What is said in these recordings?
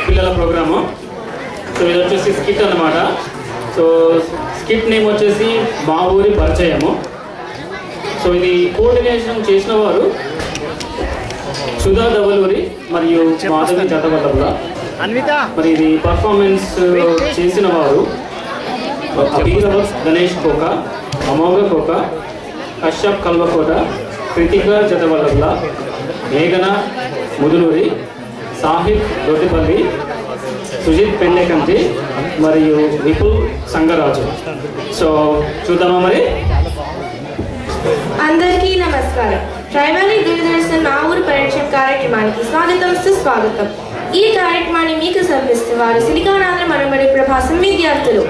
పిల్లల programme. So ఇది వచ్చేసి స్కిట్ అన్నమాట. సో స్కిట్ నేమ్ వచ్చేసి మా ఊరి పరిచయము. సో ఇది కోఆర్డినేషన్ చేసిన వారు సుధా దవలూరి మరియు మాధవి జతవల్లభ. మరి ఇది పర్ఫార్మెన్స్ చేసిన వారు అభినవ్ గణేష్ కోక, అమోఘ కోక, కశ్యప్ కల్వకోట, కృతిక జతవల్లభ, మేఘన ముదునూరి, సాహిబ్ దొడ్డిపల్లి, సుజిత్ పెండేకంటి మరియు విపుల్ సంగరాజు. సో చూద్దామా మరి. అందరికీ నమస్కారం. ట్రైబల్ దూరదర్శన్ మా ఊరు పరిచయం కార్యక్రమానికి స్వాగతం, సుస్వాగతం. ఈ కార్యక్రమాన్ని మీకు సమర్పిస్తున్న వారు సిలికానాంధ్ర మనబడి ప్రభాసం విద్యార్థులు.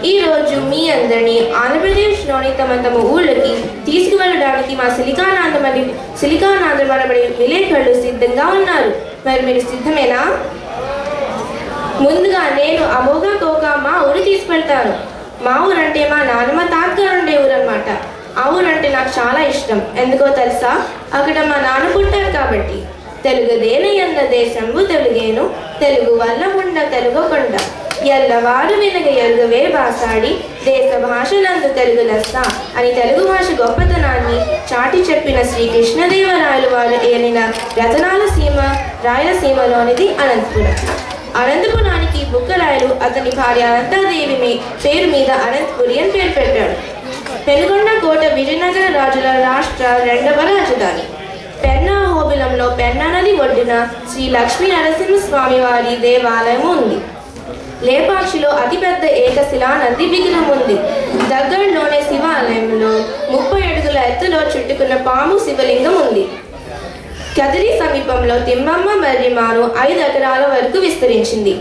ఈ రోజు మీ అందరినీ ఆంధ్రప్రదేశ్లోని తమ ఊళ్ళకి తీసుకువెళ్ళడానికి మా సిలికానాంధ్ర మనబడి విలేకరులు సిద్ధంగా ఉన్నారు. మరి మీరు సిద్ధమేనా? ముందుగా నేను అమోఘ కోక మా ఊరు తీసుకెళ్తాను. మా ఊరంటే మా నాన్నమ్మ తాతగారు ఉండే ఊరు అనమాట. ఆ ఊరంటే నాకు చాలా ఇష్టం. ఎందుకో తెలుసా? అక్కడ మా నాన్న పుట్టారు కాబట్టి. తెలుగుదేనయ్యన్న దేశంబు తెలుగేను, తెలుగు వల్ల ఉండ తెలుగొకొండ, ఎల్లవారు వినగ ఎరుగవే బాసాడి, దేశ భాషలందు తెలుగు లెస్స అని తెలుగు భాష గొప్పతనాన్ని చాటి చెప్పిన శ్రీకృష్ణదేవరాయలు వారు ఏలిన రతనాల సీమ రాయలసీమలోనిది అనంతపురం. అనంతపురానికి బుక్కరాయలు అతని భార్య అనంతాదేవి పేరు మీద అనంతపురి అని పేరు పెట్టాడు. పెనుగొండ కోట విజయనగర రాజుల రాష్ట్ర రెండవ రాజధాని. పెన్నా హోబిలంలో పెన్నా నది ఒడ్డున శ్రీ లక్ష్మీ నరసింహస్వామి వారి దేవాలయం ఉంది. లేపాక్షిలో అతిపెద్ద ఏకశిలా నంది విగ్రహం ఉంది. దగ్గరలోనే శివాలయంలో 30 అడుగుల ఎత్తులో చుట్టుకున్న పాము శివలింగం ఉంది. కదిరి సమీపంలో తిమ్మమ్మ మర్రిమాను 5 ఎకరాల వరకు విస్తరించింది.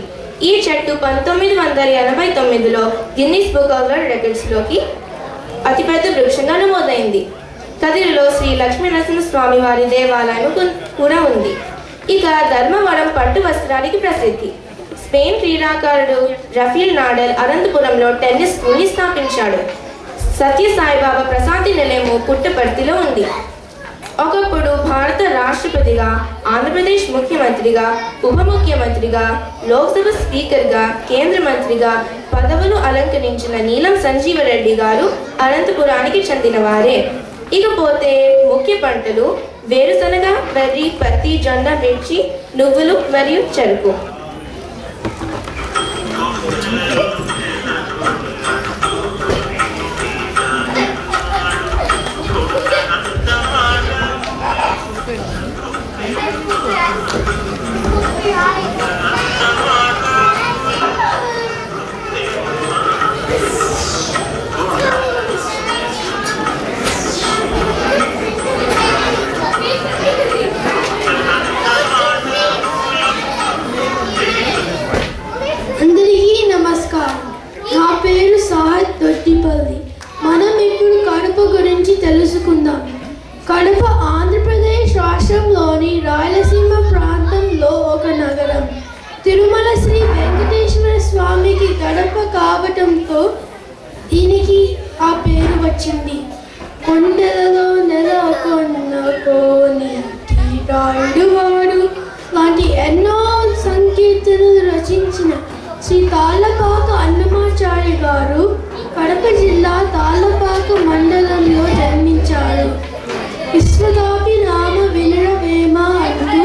ఈ చెట్టు 1989లో గిన్నిస్ బుక్ ఆఫ్ వరల్డ్ రికార్డ్స్లోకి అతిపెద్ద వృక్షంగా నమోదైంది. కదిరిలో శ్రీ లక్ష్మీ నరసింహస్వామి వారి దేవాలయం కూడా ఉంది. ఇక ధర్మవరం పట్టు వస్త్రానికి ప్రసిద్ధి. స్పెయిన్ క్రీడాకారుడు రఫీల్ నాడల్ అనంతపురంలో టెన్నిస్ స్కూల్ని స్థాపించాడు. సత్యసాయిబాబా ప్రశాంతి నిలయము పుట్టపర్తిలో ఉంది. ఒకప్పుడు భారత రాష్ట్రపతిగా, ఆంధ్రప్రదేశ్ ముఖ్యమంత్రిగా, ఉప ముఖ్యమంత్రిగా, లోక్సభ స్పీకర్గా, కేంద్ర మంత్రిగా పదవులు అలంకరించిన నీలం సంజీవరెడ్డి గారు అనంతపురానికి చెందినవారే. ఇకపోతే ముఖ్య పంటలు వేరుశనగ, వరి, పత్తి, జొన్న, మిర్చి, నువ్వులు మరియు చెరుకు. దొడ్డిపల్లి. మనం ఇప్పుడు కడప గురించి తెలుసుకుందాం. కడప ఆంధ్రప్రదేశ్ రాష్ట్రంలోని రాయలసీమ ప్రాంతంలో ఒక నగరం. తిరుమల శ్రీ వెంకటేశ్వర స్వామికి గడప కావటంతో దీనికి ఆ పేరు వచ్చింది. కొండలలో నెలకొన్నకోని రాయుడువాడు లాంటి ఎన్నో సంకీర్తనలు రచించిన శ్రీ తాళ్ళపాక అన్నమాచార్య గారు కడప జిల్లా తాళ్ళపాక మండలంలో జన్మించారు. విశ్వదాపి నామ వినరవేమ అంటూ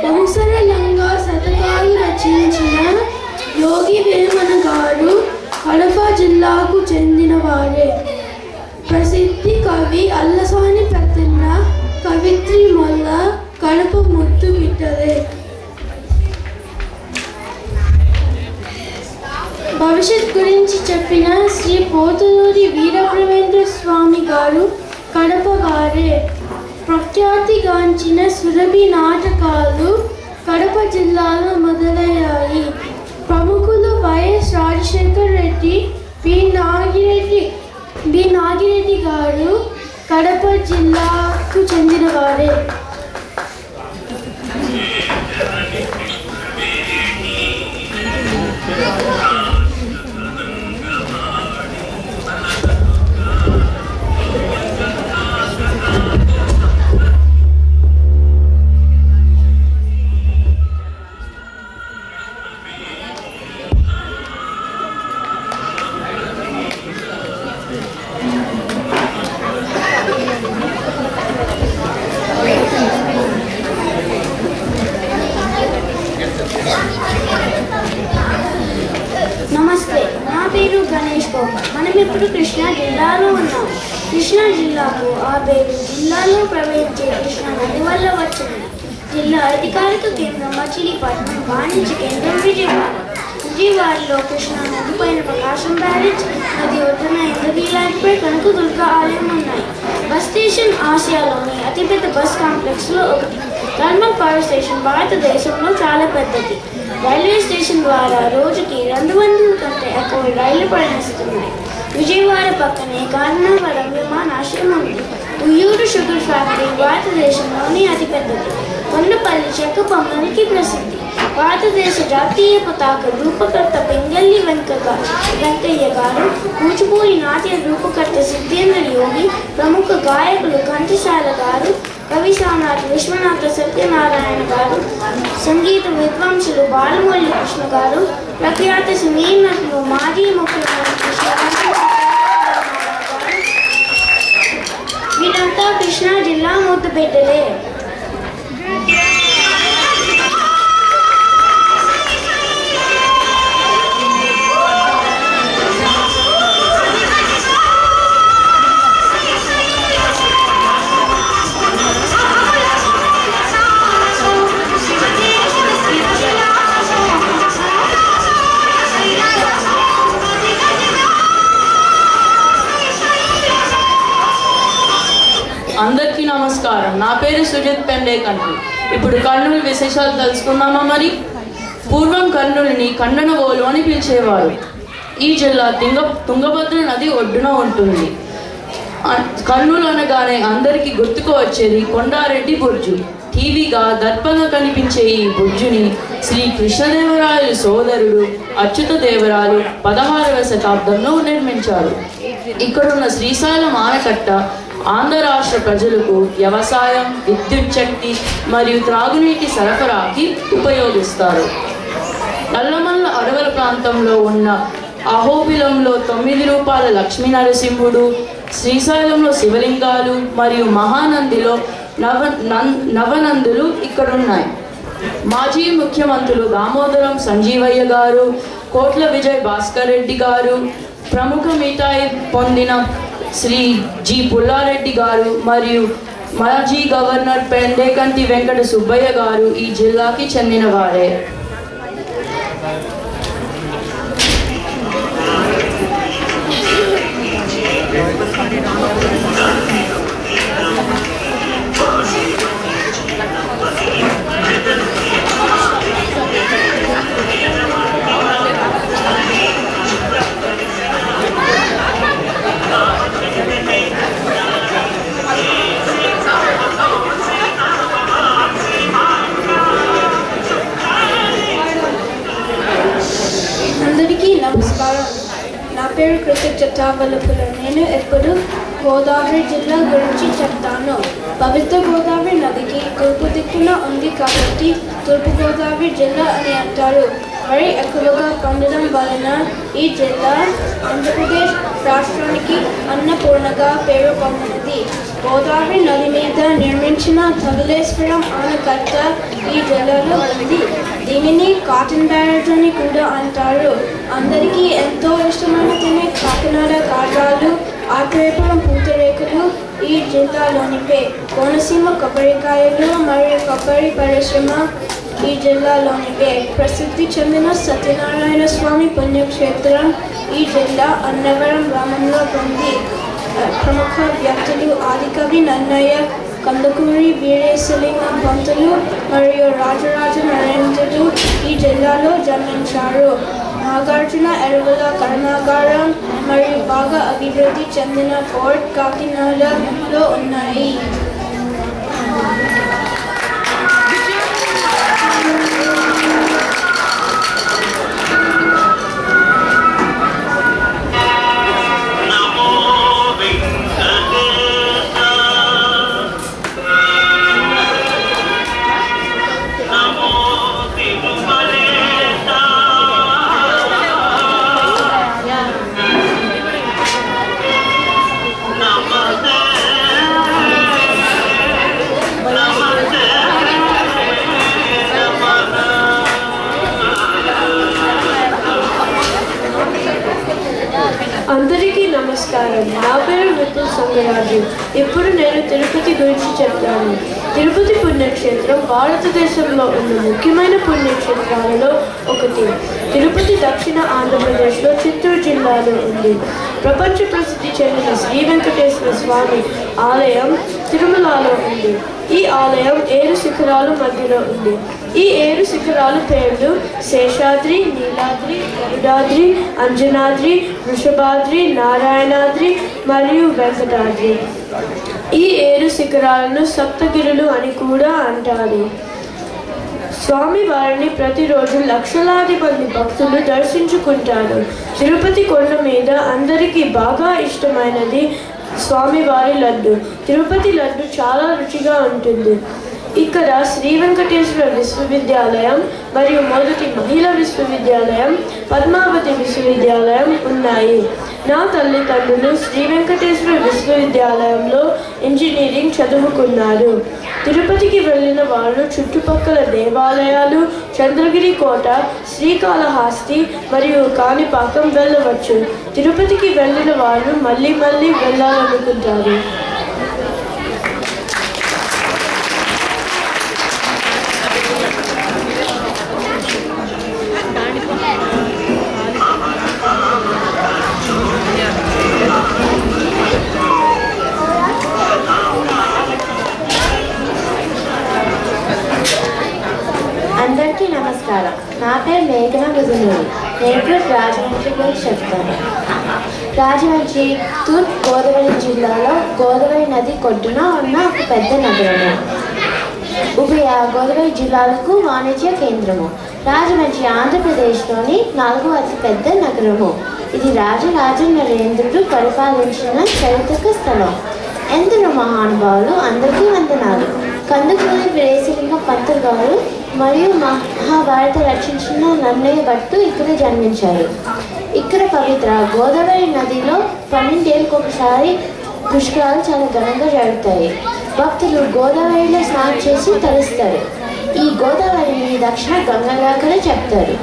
బహుసరళంగా శతకాలు రచించిన యోగి వేమన గారు కడప జిల్లాకు చెందినవారే. ప్రసిద్ధి కవి అల్లసాని పెద్దన్న, కవిత్రి మొల్ల కడప ముద్దు బిడ్డలే. భవిష్యత్ గురించి చెప్పిన శ్రీ పోతులూరి వీరబ్రహ్మేంద్ర స్వామి గారు కడప గారే. ప్రఖ్యాతిగాంచిన సురభి నాటకాలు కడప జిల్లాలో మొదలయ్యాయి. ప్రముఖులు వైఎస్ రాజశేఖర్ రెడ్డి, బి నాగిరెడ్డి గారు కడప జిల్లాకు చెందినవారే. ఇప్పుడు కృష్ణా జిల్లాలో ఉన్నాం. కృష్ణా జిల్లాకు ఆ పేరు జిల్లాలో ప్రవహించే కృష్ణా నది వల్ల వచ్చింది. జిల్లా అధికారిక కేంద్రం మచిలీపట్నం, వాణిజ్య కేంద్రం విజయవాడ. విజయవాడలో కృష్ణా నది పైన ప్రకాశం బ్యారేజ్, నది ఒడ్డున ఇంద్రకీలాద్రిపై కనకదుర్గ ఆలయం ఉన్నాయి. బస్ స్టేషన్ ఆసియాలోని అతిపెద్ద బస్ కాంప్లెక్స్లో ఒకటి. థర్మల్ పవర్ స్టేషన్ భారతదేశంలో చాలా పెద్దది. రైల్వే స్టేషన్ ద్వారా రోజుకి 200 కంటే ఎక్కువ రైళ్లు ప్రయాణిస్తున్నాయి. విజయవాడ పక్కనే గన్నవరం విమానాశ్రయం ఉంది. ఉయ్యూరు షుగర్ ఫ్యాక్టరీ భారతదేశంలోని అతిపెద్దది. కొండపల్లి చెక్క బొమ్మలకి ప్రసిద్ధి. భారతదేశ జాతీయ పతాక రూపకర్త పింగళి వెంకయ్య గారు, కూచిపూడి నాట్య రూపకర్త సిద్ధేంద్ర యోగి, ప్రముఖ గాయకులు ఘంటసాల గారు, కవి సామ్రాట్ విశ్వనాథ సత్యనారాయణ గారు, సంగీత విద్వాంసులు బాలమురళీ కృష్ణ గారు, ప్రఖ్యాత సినీ నటులు మాజీ ముఖ్యమంత్రి వీరంతా కృష్ణా జిల్లా ముద్దుబిడ్డలే. అందరికీ నమస్కారం. నా పేరు సుజిత్ పెండేకంటి. ఇప్పుడు కర్నూలు విశేషాలు తెలుసుకుందామా? మరి పూర్వం కర్నూలుని కండనవోలు అని పిలిచేవారు. ఈ జిల్లా తుంగభద్ర నది ఒడ్డున ఉంటుంది. కర్నూలు అనగానే అందరికీ గుర్తుకు వచ్చేది కొండారెడ్డి బుర్జు. టీవీగా దర్పంగా కనిపించే ఈ బుర్జుని శ్రీ కృష్ణదేవరాయలు సోదరుడు అచ్యుతదేవరాయలు 16వ శతాబ్దంలో నిర్మించారు. ఇక్కడున్న శ్రీశైలం ఆనకట్ట ఆంధ్ర రాష్ట్ర ప్రజలకు వ్యవసాయం, విద్యుత్ శక్తి మరియు త్రాగునీటి సరఫరాకి ఉపయోగిస్తారు. నల్లమల్ల అడవుల ప్రాంతంలో ఉన్న అహోబిలంలో 9 రూపాయల లక్ష్మీ నరసింహుడు, శ్రీశైలంలో శివలింగాలు మరియు మహానందిలో నవనందులు ఇక్కడున్నాయి. మాజీ ముఖ్యమంత్రులు దామోదరం సంజీవయ్య గారు, కోట్ల విజయ్ భాస్కర్ రెడ్డి గారు, ప్రముఖ మిఠాయి పొందిన శ్రీ జి పుల్లారెడ్డి గారు మరియు మాజీ గవర్నర్ పెండేకంటి వెంకట సుబ్బయ్య గారు ఈ జిల్లాకి చెందినవారే. అందరికీ నమస్కారం. నా పేరు కృతిక్ చట్టావల్లుపులు. నేను ఇప్పుడు గోదావరి జిల్లా గురించి చెప్తాను. పవిత్ర గోదావరి నదికి తూర్పు దిక్కున ఉంది కాబట్టి తూర్పు గోదావరి జిల్లా అని అంటారు. మరి ఎక్కువగా పండడం వలన ఈ జిల్లా ఆంధ్రప్రదేశ్ రాష్ట్రానికి అన్నపూర్ణగా పేరు పొందినది. గోదావరి నది మీద నిర్మించిన ధవళేశ్వరం ఆనకట్ట ఈ జిల్లాలో ఉంది. దీనిని కాటన్ బ్యారేజ్ అని కూడా అంటారు. అందరికీ ఎంతో ఇష్టమైన తినే కాకినాడ కాజాలు, ఆత్రేయపురం పూతరేకులు ఈ జిల్లాలోనివే. కోనసీమ కొబ్బరికాయలు మరియు కొబ్బరి పరిశ్రమ ఈ జిల్లాలోనివే. ప్రసిద్ధి చెందిన సత్యనారాయణ స్వామి పుణ్యక్షేత్రం ఈ జిల్లా అన్నవరం గ్రామంలో ఉంది. ప్రముఖ వ్యక్తులు ఆదికవి నన్నయ్య, కందుకూరి వీరేశలింగం పంతులు మరియు రాజరాజ నరేంద్రుడు ఈ జిల్లాలో జన్మించారు. నాగార్జున ఎరువుల కర్మాగారం మరియు బాగా అభివృద్ధి చెందిన ఫోర్ట్ కాకినాడలో ఉన్నాయి. నమస్కారం. నా పేరు విపుల్ సంగరాజు. ఇప్పుడు నేను తిరుపతి గురించి చెప్తాను. తిరుపతి పుణ్యక్షేత్రం భారతదేశంలో ఉన్న ముఖ్యమైన పుణ్యక్షేత్రాలలో ఒకటి. తిరుపతి దక్షిణ ఆంధ్రప్రదేశ్లో చిత్తూరు జిల్లాలో ఉంది. ప్రపంచ ప్రసిద్ధి చెందిన శ్రీ వెంకటేశ్వర స్వామి ఆలయం తిరుమలలో ఉంది. ఈ ఆలయం 7 శిఖరాల మధ్యలో ఉంది. ఈ 7 శిఖరాల పేర్లు శేషాద్రి, నీలాద్రి, గరుడాద్రి, అంజనాద్రి, వృషభాద్రి, నారాయణాద్రి మరియు వెంకటాద్రి. ఈ 7 శిఖరాలను సప్తగిరులు అని కూడా అంటారు. స్వామి వారిని ప్రతిరోజు లక్షలాది మంది భక్తులు దర్శించుకుంటారు. తిరుపతి కొండ మీద అందరికీ బాగా ఇష్టమైనది స్వామివారి లడ్డు. తిరుపతి లడ్డు చాలా రుచిగా ఉంటుంది. ఇక్కడ శ్రీ వెంకటేశ్వర విశ్వవిద్యాలయం మరియు మొదటి మహిళా విశ్వవిద్యాలయం పద్మావతి విశ్వవిద్యాలయం ఉన్నాయి. నా తల్లిదండ్రులు శ్రీ వెంకటేశ్వర విశ్వవిద్యాలయంలో ఇంజనీరింగ్ చదువుకున్నారు. తిరుపతికి వెళ్ళిన వారు చుట్టుపక్కల దేవాలయాలు, చంద్రగిరి కోట, శ్రీకాళహస్తి మరియు కాణిపాకం వెళ్ళవచ్చు. తిరుపతికి వెళ్ళిన వారు మళ్ళీ మళ్ళీ వెళ్ళాలనుకుంటారు. అందరికీ నమస్కారం. నా పేరు మేఘన గుజనూరి. నేను ఇప్పుడు రాజమండ్రి గురించి చెప్తాను. రాజమండ్రి తూర్పు గోదావరి జిల్లాలో గోదావరి నది కొట్టున ఉన్న ఒక పెద్ద నగరము. ఉభయ గోదావరి జిల్లాలకు వాణిజ్య కేంద్రము. రాజమండ్రి ఆంధ్రప్రదేశ్లోని 4వ అతిపెద్ద నగరము. ఇది రాజరాజ నరేంద్రుడు పరిపాలించిన చారిత్రక స్థలం. ఎందరో మహానుభావులు, అందరికీ వందనాలు. కందుకూరి వీరేశలింగం పంతులు గారు మరియు మహాభారత రచించిన నన్నయ్య భట్టు ఇక్కడ జన్మించారు. ఇక్కడ పవిత్ర గోదావరి నదిలో 12 ఏళ్ళకు ఒకసారి పుష్కరాలు చాలా ఘనంగా జరుగుతాయి. భక్తులు గోదావరిలో స్నానం చేసి తరిస్తారు. ఈ గోదావరిని దక్షిణ గంగగా కూడా చెప్తారు.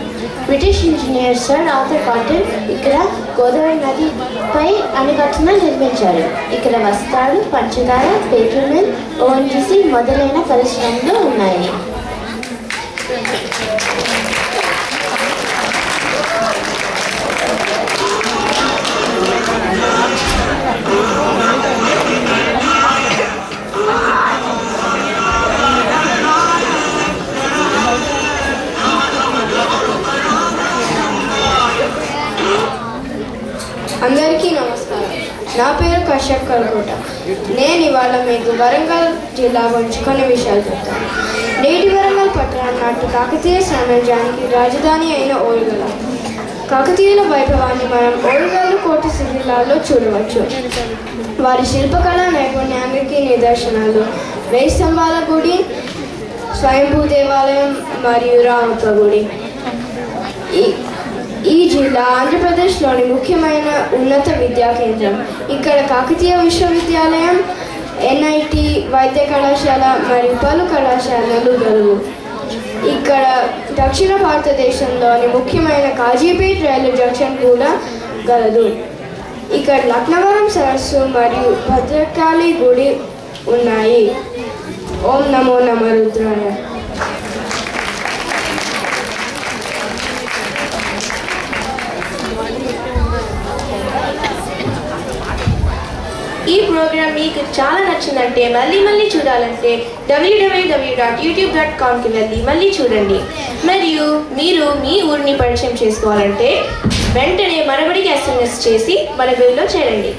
British engineer sir Arthur cotton ఇక్కడ గోదావరి నదిపై అణికట్టును నిర్మించారు. ఇక్కడ వస్త్రాలు, పంచదార, పేపర్ మిల్, ఓఎన్జీసీ మొదలైన పరిశ్రమలు ఉన్నాయి. అందరికీ నమస్కారం. నా పేరు కశ్యప్ కల్కోట. నేను ఇవాళ మీకు వరంగల్ జిల్లా గురించి కొన్ని విషయాలు చెప్తాను. నేటి వరంగల్ పట్టణం నాటి కాకతీయ సామ్రాజ్యానికి రాజధాని అయిన ఓరుగల్. కాకతీయుల వైభవాన్ని మనం ఓరుగల్లు కోట శిథిలాల్లో చూడవచ్చు. వారి శిల్పకళా నైపుణ్యానికి నిదర్శనాలు వేయి స్తంభాల గుడి, స్వయంభూ దేవాలయం మరియు రామప్ప గుడి. ఈ జిల్లా ఆంధ్రప్రదేశ్లోని ముఖ్యమైన ఉన్నత విద్యా కేంద్రం. ఇక్కడ కాకతీయ విశ్వవిద్యాలయం, ఎన్ఐటి, వైద్య కళాశాల మరియు పలు కళాశాలలు గలవు. ఇక్కడ దక్షిణ భారతదేశంలోని ముఖ్యమైన కాజీపేట్ రైలు జంక్షన్ కూడా గలదు. ఇక్కడ లక్నవరం సరస్సు మరియు భద్రకాళి గుడి ఉన్నాయి. ఓం నమో నమ రుద్రాయ. ఈ ప్రోగ్రామ్ మీకు చాలా నచ్చిందంటే మళ్ళీ చూడాలంటే www.youtube.com వెళ్ళి మళ్ళీ చూడండి. మరియు మీరు మీ ఊరిని పరిచయం చేసుకోవాలంటే వెంటనే మనబడికి SMS చేసి మన బిల్లో చేరండి.